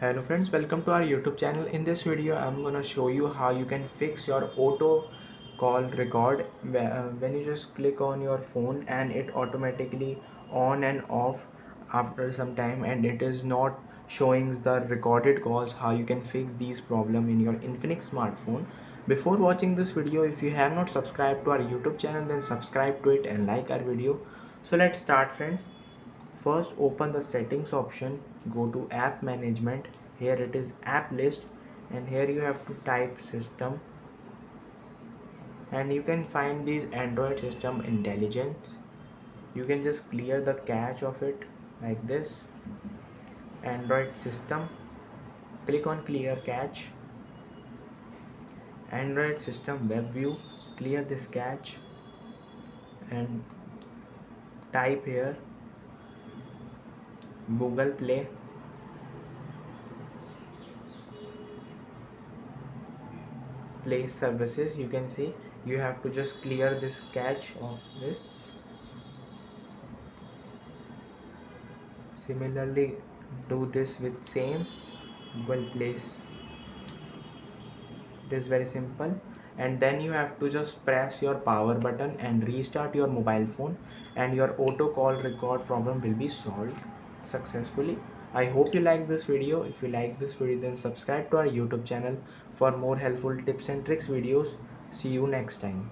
Hello friends, welcome to our YouTube channel. In this video I'm gonna show you how you can fix your auto call record when you just click on your phone and it automatically on and off after some time and it is not showing the recorded calls. How you can fix these problem in your Infinix smartphone. Before watching this video, if you have not subscribed to our YouTube channel, then subscribe to it and like our video. So let's start friends. First, open the settings option, go to app management. Here it is app list, and here you have to type system, and you can find these Android system intelligence. You can just clear the cache of it like this. Android system, click on clear cache. Android system web view, clear this cache and type here Google Play. Play services, you can see you have to just clear this cache of this. Similarly, do this with same Google Play. It is very simple, and then you have to just press your power button and restart your mobile phone, and your auto call record problem will be solved successfully. I hope you like this video. If you like this video, then subscribe to our YouTube channel for more helpful tips and tricks videos. See you next time.